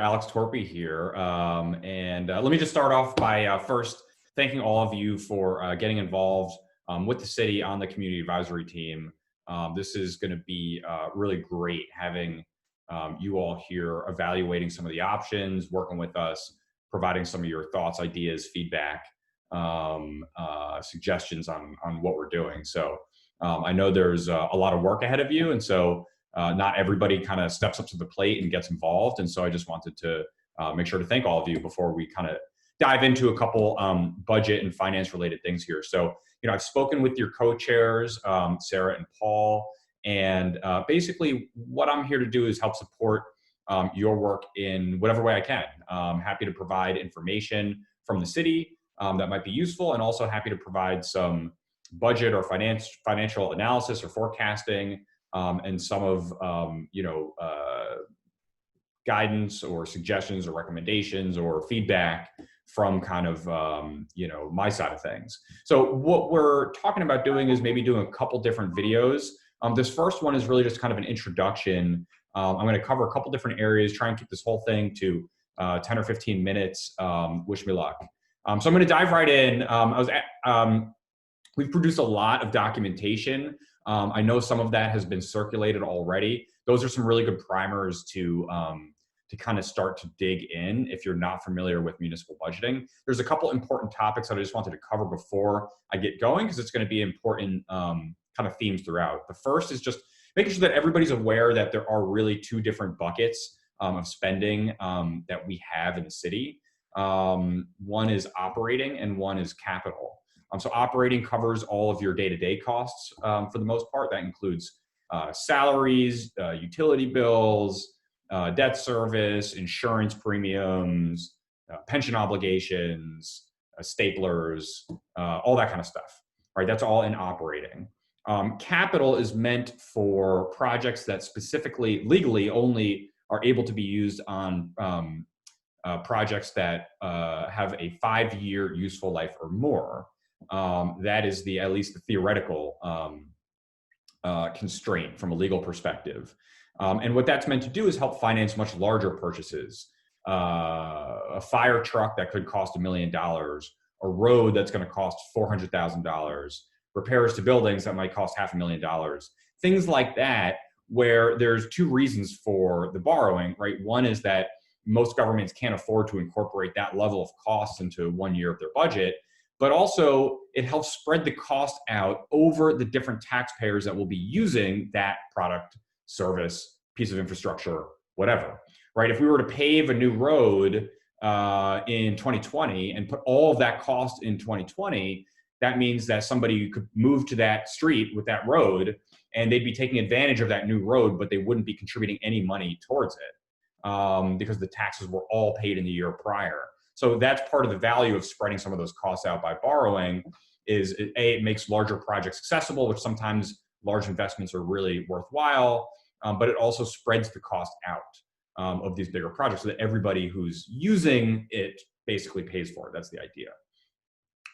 Alex Torpy here. Let me just start off by first thanking all of you for getting involved with the city on the community advisory team. This is going to be really great having you all here evaluating some of the options, working with us, providing some of your thoughts, ideas, feedback, suggestions on what we're doing. So I know there's a lot of work ahead of you, and so not everybody kind of steps up to the plate and gets involved. And so I just wanted to make sure to thank all of you before we kind of dive into a couple budget and finance related things here. So, I've spoken with your co-chairs, Sarah and Paul, and basically what I'm here to do is help support your work in whatever way I can. I'm happy to provide information from the city that might be useful, and also happy to provide some budget or financial analysis or forecasting, and some of guidance or suggestions or recommendations or feedback from kind of my side of things. So what we're talking about doing is maybe doing a couple different videos. This first one is really just kind of an introduction. I'm going to cover a couple different areas, try and keep this whole thing to 10 or 15 minutes. Wish me luck. So I'm going to dive right in. We've produced a lot of documentation. I know some of that has been circulated already. Those are some really good primers to kind of start to dig in if you're not familiar with municipal budgeting. There's a couple important topics that I just wanted to cover before I get going, because it's going to be important kind of themes throughout. The first is just making sure that everybody's aware that there are really two different buckets of spending that we have in the city. One is operating and one is capital. So operating covers all of your day-to-day costs for the most part. That includes salaries, utility bills, debt service, insurance premiums, pension obligations, staplers, all that kind of stuff. Right? That's all in operating. Capital is meant for projects that specifically, legally, only are able to be used on projects that have a 5-year useful life or more. That is at least the theoretical constraint from a legal perspective. And what that's meant to do is help finance much larger purchases. A fire truck that could cost $1 million, a road that's going to cost $400,000, repairs to buildings that might cost $500,000, things like that, where there's two reasons for the borrowing, right? One is that most governments can't afford to incorporate that level of costs into 1 year of their budget, but also it helps spread the cost out over the different taxpayers that will be using that product, service, piece of infrastructure, whatever, right? If we were to pave a new road in 2020 and put all of that cost in 2020, that means that somebody could move to that street with that road and they'd be taking advantage of that new road, but they wouldn't be contributing any money towards it because the taxes were all paid in the year prior. So that's part of the value of spreading some of those costs out by borrowing is it makes larger projects accessible, which sometimes large investments are really worthwhile, but it also spreads the cost out of these bigger projects so that everybody who's using it basically pays for it. That's the idea.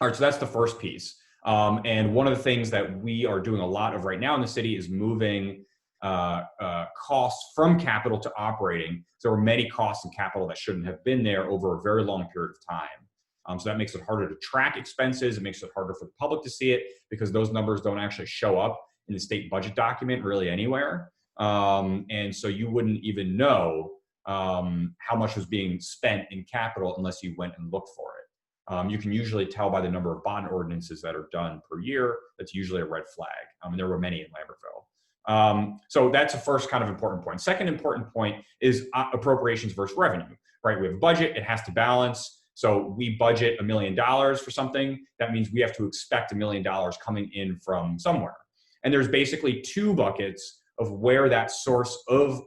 All right, so that's the first piece. And one of the things that we are doing a lot of right now in the city is moving costs from capital to operating. So there were many costs in capital that shouldn't have been there over a very long period of time. So that makes it harder to track expenses. It makes it harder for the public to see it because those numbers don't actually show up in the state budget document really anywhere. And so you wouldn't even know how much was being spent in capital unless you went and looked for it. You can usually tell by the number of bond ordinances that are done per year. That's usually a red flag. And there were many in Lambertville. So that's the first kind of important point. Second important point is appropriations versus revenue, right? We have a budget, it has to balance. So we budget $1 million for something. That means we have to expect $1 million coming in from somewhere. And there's basically two buckets of where that source of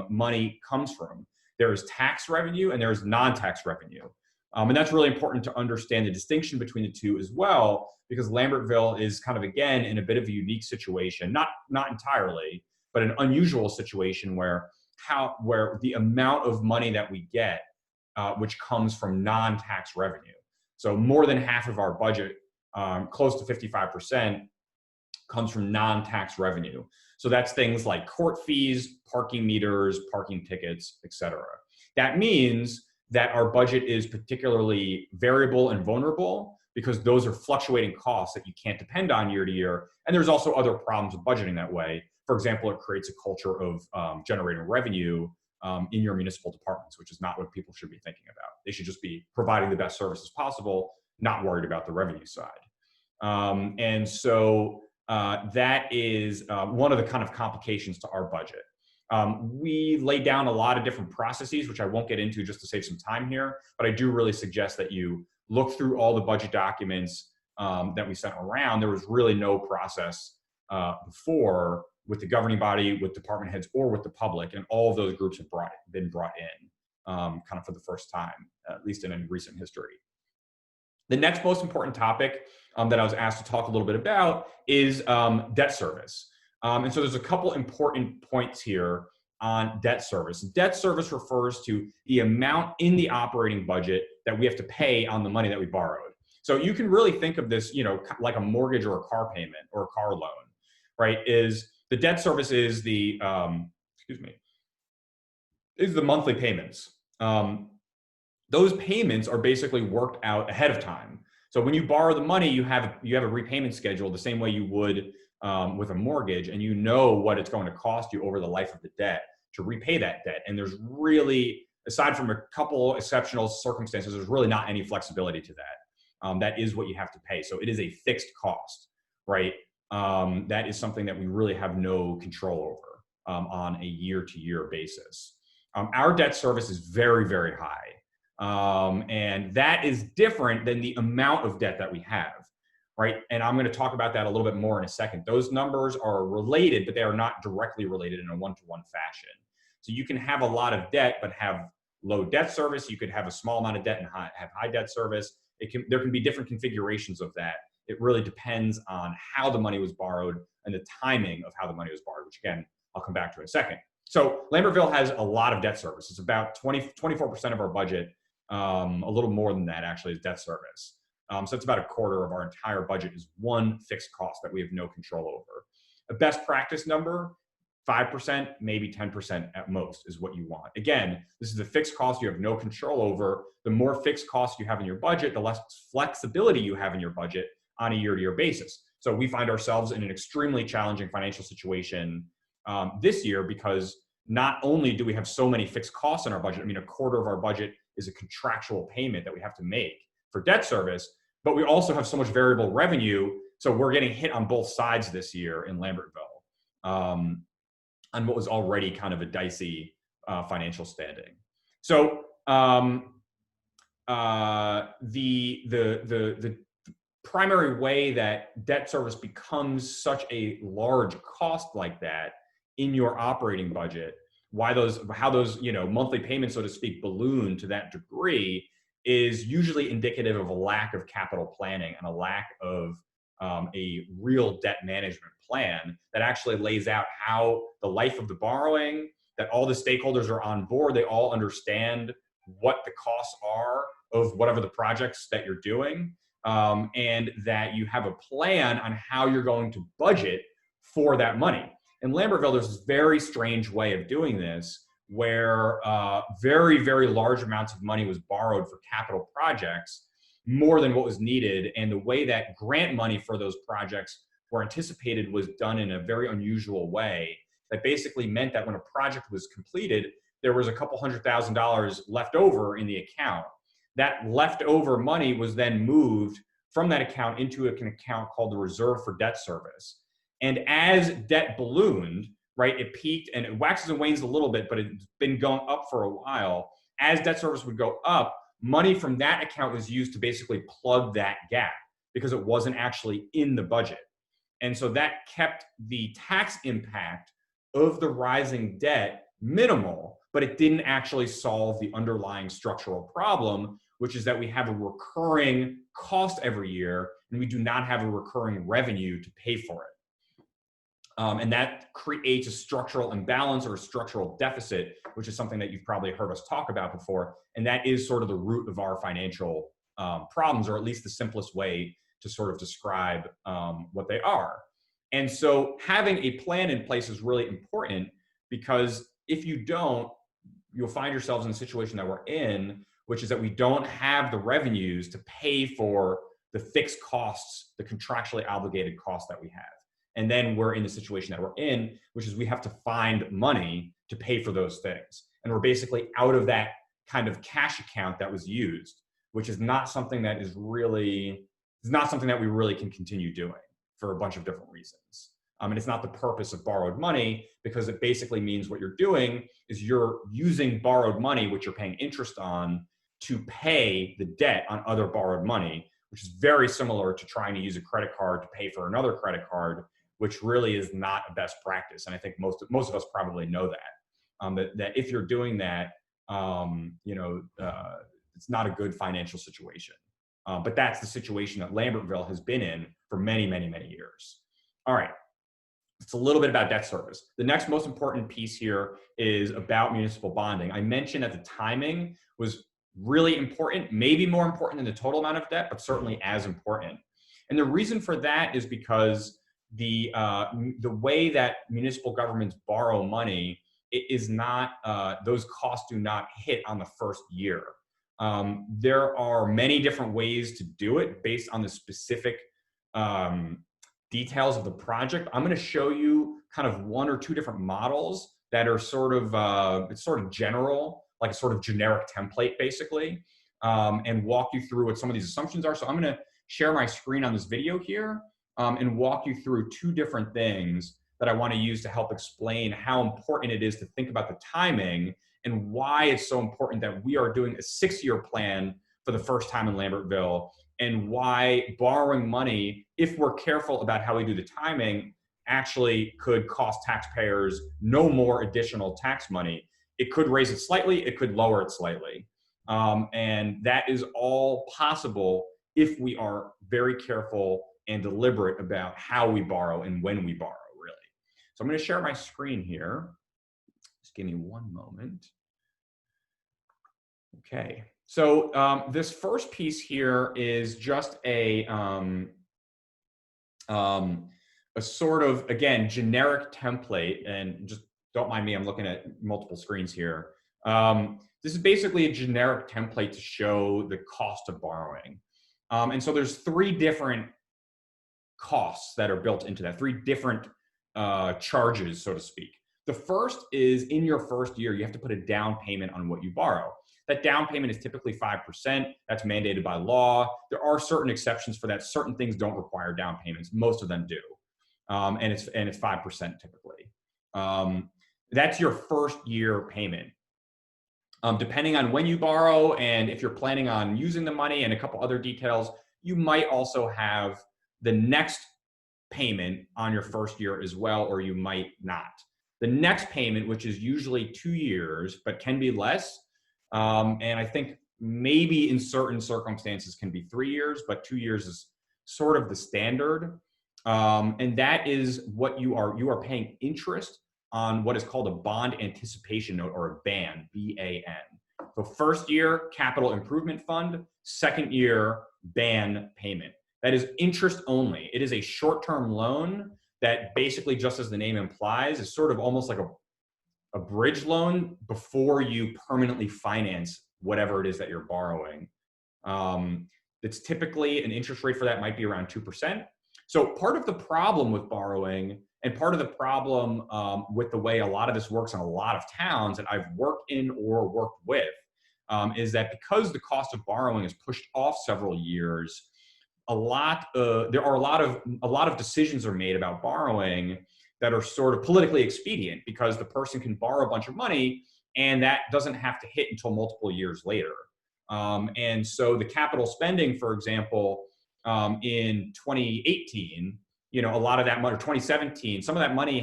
money comes from. There's tax revenue and there's non-tax revenue. And that's really important to understand the distinction between the two as well, because Lambertville is kind of, again, in a bit of a unique situation, not entirely, but an unusual situation where the amount of money that we get, which comes from non-tax revenue. So more than half of our budget, close to 55%, comes from non-tax revenue. So that's things like court fees, parking meters, parking tickets, et cetera. That means that our budget is particularly variable and vulnerable because those are fluctuating costs that you can't depend on year to year. And there's also other problems with budgeting that way. For example, it creates a culture of generating revenue in your municipal departments, which is not what people should be thinking about. They should just be providing the best services possible, not worried about the revenue side. And so that is one of the kind of complications to our budget. We lay down a lot of different processes, which I won't get into just to save some time here, but I do really suggest that you look through all the budget documents that we sent around. There was really no process before with the governing body, with department heads, or with the public, and all of those groups have been brought in kind of for the first time, at least in recent history. The next most important topic that I was asked to talk a little bit about is debt service. And so there's a couple important points here on debt service. Debt service refers to the amount in the operating budget that we have to pay on the money that we borrowed. So you can really think of this, like a mortgage or a car payment or a car loan, right? Is the debt service is the is the monthly payments. Those payments are basically worked out ahead of time. So when you borrow the money, you have a repayment schedule the same way you would with a mortgage, and you know what it's going to cost you over the life of the debt to repay that debt. And there's really, aside from a couple exceptional circumstances, there's really not any flexibility to that. That is what you have to pay. So it is a fixed cost, right? That is something that we really have no control over on a year-to-year basis. Our debt service is very, very high. And that is different than the amount of debt that we have, right? And I'm going to talk about that a little bit more in a second. Those numbers are related, but they are not directly related in a one-to-one fashion. So you can have a lot of debt, but have low debt service. You could have a small amount of debt and have high debt service. There can be different configurations of that. It really depends on how the money was borrowed and the timing of how the money was borrowed, which again, I'll come back to in a second. So Lambertville has a lot of debt service. It's about 24% of our budget. A little more than that actually is debt service. So it's about a quarter of our entire budget is one fixed cost that we have no control over. A best practice number, 5%, maybe 10% at most is what you want. Again, this is a fixed cost you have no control over. The more fixed costs you have in your budget, the less flexibility you have in your budget on a year-to-year basis. So we find ourselves in an extremely challenging financial situation this year because not only do we have so many fixed costs in our budget, I mean, a quarter of our budget is a contractual payment that we have to make for debt service, but we also have so much variable revenue. So we're getting hit on both sides this year in Lambertville on what was already kind of a dicey financial standing. So the primary way that debt service becomes such a large cost like that in your operating budget, how those monthly payments, so to speak, balloon to that degree is usually indicative of a lack of capital planning and a lack of a real debt management plan that actually lays out how the life of the borrowing, that all the stakeholders are on board, they all understand what the costs are of whatever the projects that you're doing, and that you have a plan on how you're going to budget for that money. In Lambertville, there's this very strange way of doing this where very, very large amounts of money was borrowed for capital projects, more than what was needed. And the way that grant money for those projects were anticipated was done in a very unusual way that basically meant that when a project was completed, there was a couple $100,000 left over in the account. That leftover money was then moved from that account into an account called the Reserve for Debt Service. And as debt ballooned, right, it peaked and it waxes and wanes a little bit, but it's been going up for a while. As debt service would go up, money from that account was used to basically plug that gap because it wasn't actually in the budget. And so that kept the tax impact of the rising debt minimal, but it didn't actually solve the underlying structural problem, which is that we have a recurring cost every year and we do not have a recurring revenue to pay for it. And that creates a structural imbalance or a structural deficit, which is something that you've probably heard us talk about before. And that is sort of the root of our financial problems, or at least the simplest way to sort of describe what they are. And so having a plan in place is really important because if you don't, you'll find yourselves in the situation that we're in, which is that we don't have the revenues to pay for the fixed costs, the contractually obligated costs that we have. And then we're in the situation that we're in, which is we have to find money to pay for those things. And we're basically out of that kind of cash account that was used, which is not something that is not something that we really can continue doing for a bunch of different reasons. And it's not the purpose of borrowed money, because it basically means what you're doing is you're using borrowed money, which you're paying interest on, to pay the debt on other borrowed money, which is very similar to trying to use a credit card to pay for another credit card, which really is not a best practice. And I think most of us probably know that, that if you're doing that, it's not a good financial situation. But that's the situation that Lambertville has been in for many, many, many years. All right. It's a little bit about debt service. The next most important piece here is about municipal bonding. I mentioned that the timing was really important, maybe more important than the total amount of debt, but certainly as important. And the reason for that is because the way that municipal governments borrow money, it is not, those costs do not hit on the first year. There are many different ways to do it based on the specific details of the project. I'm going to show you kind of one or two different models that are sort of, it's sort of general, like a sort of generic template basically, and walk you through what some of these assumptions are. So I'm going to share my screen on this video here and walk you through two different things that I want to use to help explain how important it is to think about the timing and why it's so important that we are doing a 6-year plan for the first time in Lambertville, and why borrowing money, if we're careful about how we do the timing, actually could cost taxpayers no more additional tax money. It could raise it slightly, it could lower it slightly. And that is all possible if we are very careful and deliberate about how we borrow and when we borrow, really. So I'm going to share my screen here. Just give me one moment. Okay. So this first piece here is just a sort of, again, generic template, and just don't mind me, I'm looking at multiple screens here. This is basically a generic template to show the cost of borrowing. And so there's 3 different costs that are built into that, 3 different charges, so to speak. The first is in your first year, you have to put a down payment on what you borrow. That down payment is typically 5%. That's mandated by law. There are certain exceptions for that. Certain things don't require down payments. Most of them do. And it's 5% typically. That's your first year payment. Depending on when you borrow and if you're planning on using the money and a couple other details, you might also have the next payment on your first year as well, or you might not. The next payment, which is usually 2 years, but can be less, and I think maybe in certain circumstances can be 3 years, but 2 years is sort of the standard. And that is what you are paying interest on what is called a bond anticipation note, or a BAN, B-A-N. So first year, capital improvement fund, second year, BAN payment. That is interest only. It is a short-term loan that basically, just as the name implies, is sort of almost like a bridge loan before you permanently finance whatever it is that you're borrowing. It's typically, an interest rate for that might be around 2%. So part of the problem with borrowing, and part of the problem with the way a lot of this works in a lot of towns that I've worked in or worked with, is that because the cost of borrowing is pushed off several years, there are a lot of decisions are made about borrowing that are sort of politically expedient, because the person can borrow a bunch of money and that doesn't have to hit until multiple years later. And so the capital spending, for example, in 2018, a lot of that money, or 2017, some of that money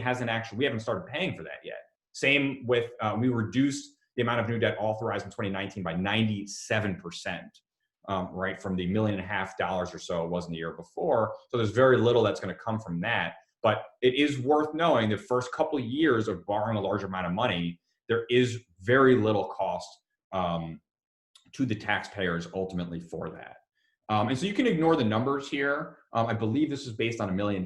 we haven't started paying for that yet. Same with, we reduced the amount of new debt authorized in 2019 by 97%. Right, from the $1.5 million or so it was in the year before. So there's very little that's going to come from that. But it is worth knowing the first couple of years of borrowing a large amount of money, there is very little cost to the taxpayers ultimately for that. And so you can ignore the numbers here. I believe this is based on $1 million,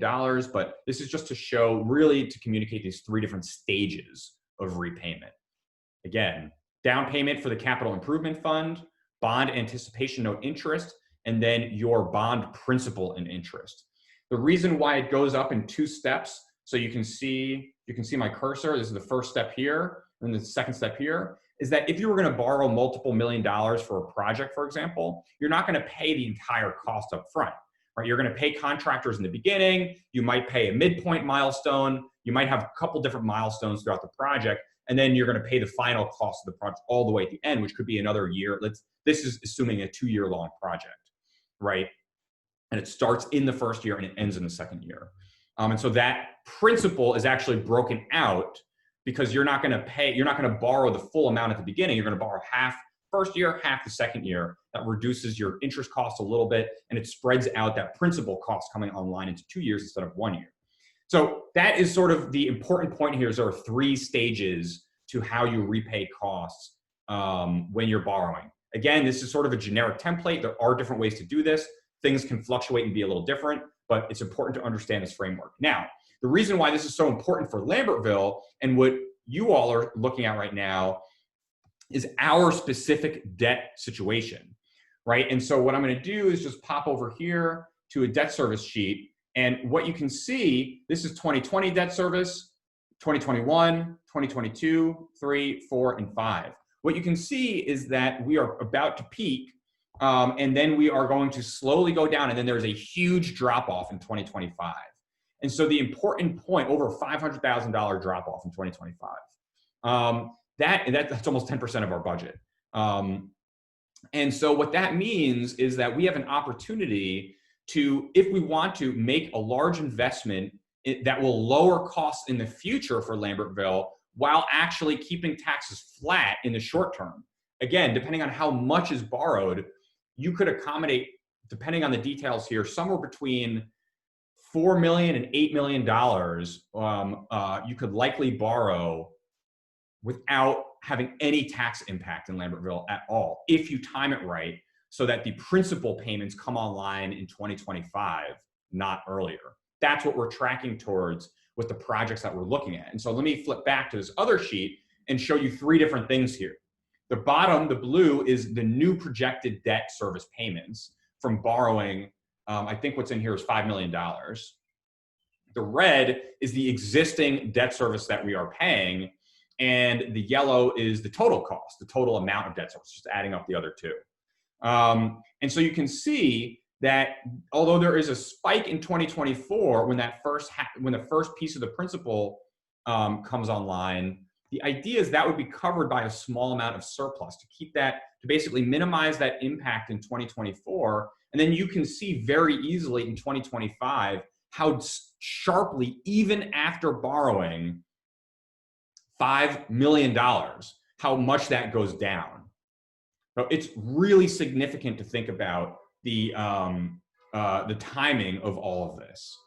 but this is just to show, really to communicate these 3 different stages of repayment. Again, down payment for the capital improvement fund, bond anticipation note interest, and then your bond principal and interest. The reason why it goes up in 2 steps, so you can see my cursor, this is the first step here, and the second step here, is that if you were going to borrow multiple $1 million for a project, for example, you're not going to pay the entire cost up front, right? You're going to pay contractors in the beginning, you might pay a midpoint milestone, you might have a couple different milestones throughout the project, and then you're going to pay the final cost of the project all the way at the end, which could be another year. This is assuming a 2-year-long project, right? And it starts in the first year and it ends in the second year. And so that principal is actually broken out because you're not going to borrow the full amount at the beginning. You're going to borrow half first year, half the second year. That reduces your interest costs a little bit, and it spreads out that principal cost coming online into 2 years instead of 1 year. So that is sort of the important point here is there are 3 stages to how you repay costs when you're borrowing. Again, this is sort of a generic template. There are different ways to do this. Things can fluctuate and be a little different, but it's important to understand this framework. Now, the reason why this is so important for Lambertville and what you all are looking at right now is our specific debt situation, right? And so what I'm going to do is just pop over here to a debt service sheet. And what you can see, this is 2020 debt service, 2021, 2022, 3, 4, and 5. What you can see is that we are about to peak, and then we are going to slowly go down, and then there's a huge drop off in 2025. And so the important point, over a $500,000 drop off in 2025. That's almost 10% of our budget. And so what that means is that we have an opportunity to, if we want to, make a large investment that will lower costs in the future for Lambertville while actually keeping taxes flat in the short term. Again, depending on how much is borrowed, you could accommodate, depending on the details here, somewhere between $4 million and $8 million you could likely borrow without having any tax impact in Lambertville at all, if you time it right, so that the principal payments come online in 2025, not earlier. That's what we're tracking towards with the projects that we're looking at. And so let me flip back to this other sheet and show you 3 different things here. The bottom, the blue, is the new projected debt service payments from borrowing. I think what's in here is $5 million. The red is the existing debt service that we are paying, and the yellow is the total cost, the total amount of debt service, just adding up the other 2. And so you can see that although there is a spike in 2024 when the first piece of the principal comes online, the idea is that would be covered by a small amount of surplus to keep that, to basically minimize that impact in 2024. And then you can see very easily in 2025 how sharply, even after borrowing $5 million, how much that goes down. So it's really significant to think about the timing of all of this.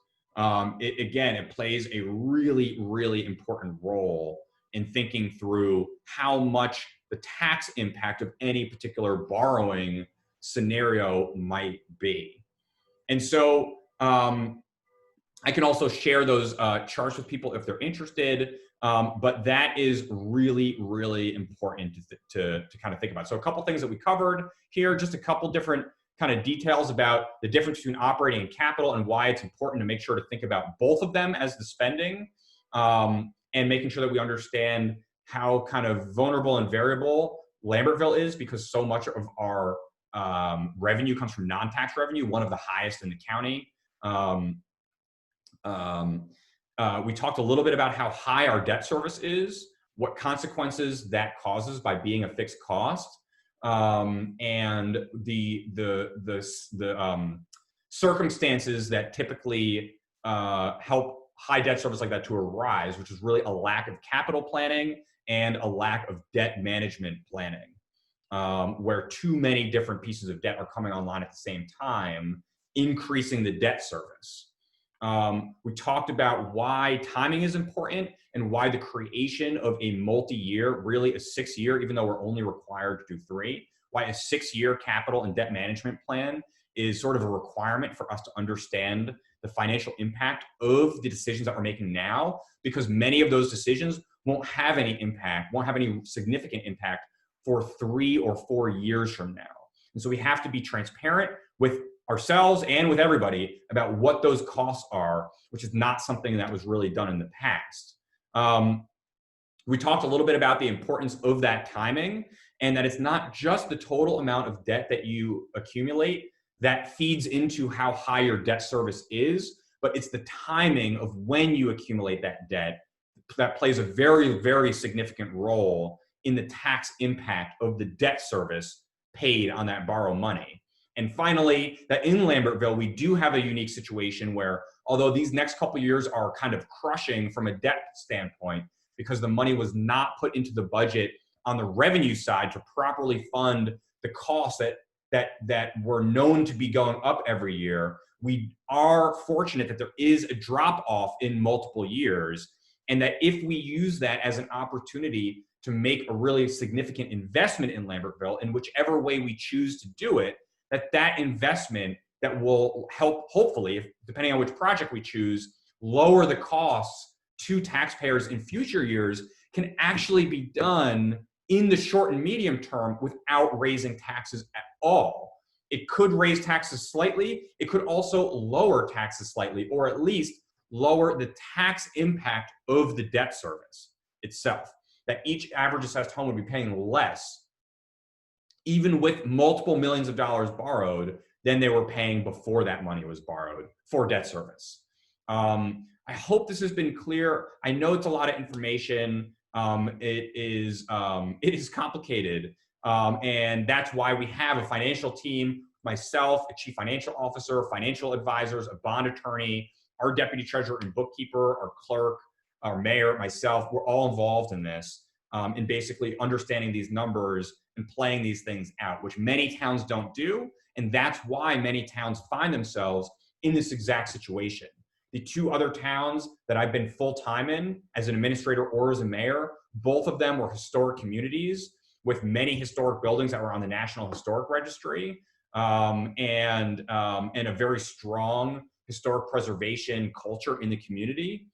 It plays a really, really important role in thinking through how much the tax impact of any particular borrowing scenario might be. And so I can also share those charts with people if they're interested, but that is really, really important to kind of think about. So a couple things that we covered here, just a couple different kind of details about the difference between operating and capital and why it's important to make sure to think about both of them as the spending, and making sure that we understand how kind of vulnerable and variable Lambertville is, because so much of our revenue comes from non-tax revenue, one of the highest in the county. We talked a little bit about how high our debt service is, what consequences that causes by being a fixed cost, and the circumstances that typically help high debt service like that to arise, which is really a lack of capital planning and a lack of debt management planning, where too many different pieces of debt are coming online at the same time, increasing the debt service. We talked about why timing is important and why the creation of a multi-year, really a 6-year, even though we're only required to do 3, why a 6-year capital and debt management plan is sort of a requirement for us to understand the financial impact of the decisions that we're making now, because many of those decisions won't have any impact, won't have any significant impact for 3 or 4 years from now. And so we have to be transparent with ourselves and with everybody about what those costs are, which is not something that was really done in the past. We talked a little bit about the importance of that timing, and that it's not just the total amount of debt that you accumulate that feeds into how high your debt service is, but it's the timing of when you accumulate that debt that plays a very, very significant role in the tax impact of the debt service paid on that borrowed money. And finally, that in Lambertville, we do have a unique situation where, although these next couple of years are kind of crushing from a debt standpoint, because the money was not put into the budget on the revenue side to properly fund the costs that were known to be going up every year, we are fortunate that there is a drop off in multiple years. And that if we use that as an opportunity to make a really significant investment in Lambertville, in whichever way we choose to do it, that investment that will help, hopefully, depending on which project we choose, lower the costs to taxpayers in future years, can actually be done in the short and medium term without raising taxes at all. It could raise taxes slightly. It could also lower taxes slightly, or at least lower the tax impact of the debt service itself. That each average assessed home would be paying less, even with multiple millions of dollars borrowed, than they were paying before that money was borrowed for debt service. I hope this has been clear. I know it's a lot of information. It is complicated. And that's why we have a financial team, myself, a chief financial officer, financial advisors, a bond attorney, our deputy treasurer and bookkeeper, our clerk, our mayor, myself. We're all involved in this, in basically understanding these numbers and playing these things out, which many towns don't do. And that's why many towns find themselves in this exact situation. The 2 other towns that I've been full-time in as an administrator or as a mayor, both of them were historic communities with many historic buildings that were on the National Historic Registry, and a very strong historic preservation culture in the community,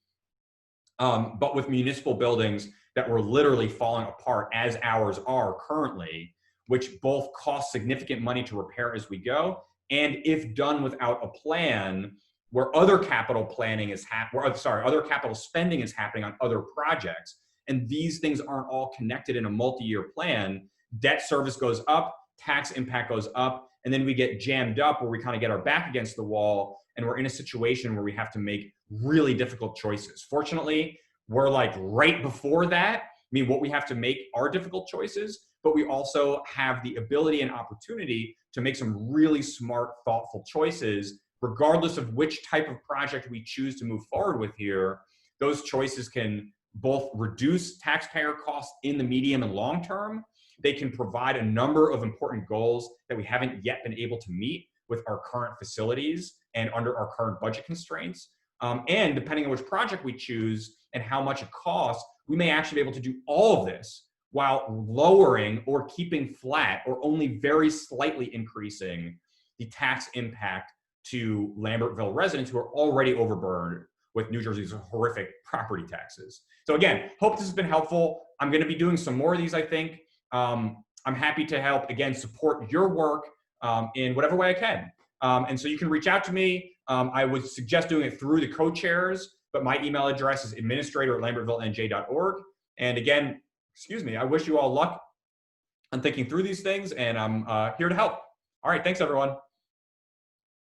but with municipal buildings that were literally falling apart, as ours are currently, which both cost significant money to repair as we go, and if done without a plan, where other capital planning is other capital spending is happening on other projects, and these things aren't all connected in a multi-year plan, debt service goes up, tax impact goes up, and then we get jammed up where we kind of get our back against the wall, and we're in a situation where we have to make really difficult choices. Fortunately, we're like right before that. I mean, what we have to make are difficult choices, but we also have the ability and opportunity to make some really smart, thoughtful choices, regardless of which type of project we choose to move forward with here. Those choices can both reduce taxpayer costs in the medium and long term. They can provide a number of important goals that we haven't yet been able to meet with our current facilities and under our current budget constraints. And depending on which project we choose and how much it costs, we may actually be able to do all of this while lowering or keeping flat or only very slightly increasing the tax impact to Lambertville residents who are already overburdened with New Jersey's horrific property taxes. So again, hope this has been helpful. I'm going to be doing some more of these, I think. I'm happy to help, again, support your work in whatever way I can. And so you can reach out to me. I would suggest doing it through the co-chairs, but my email address is administrator@lambertvillenj.org. And again, excuse me, I wish you all luck on thinking through these things, and I'm here to help. All right, thanks everyone.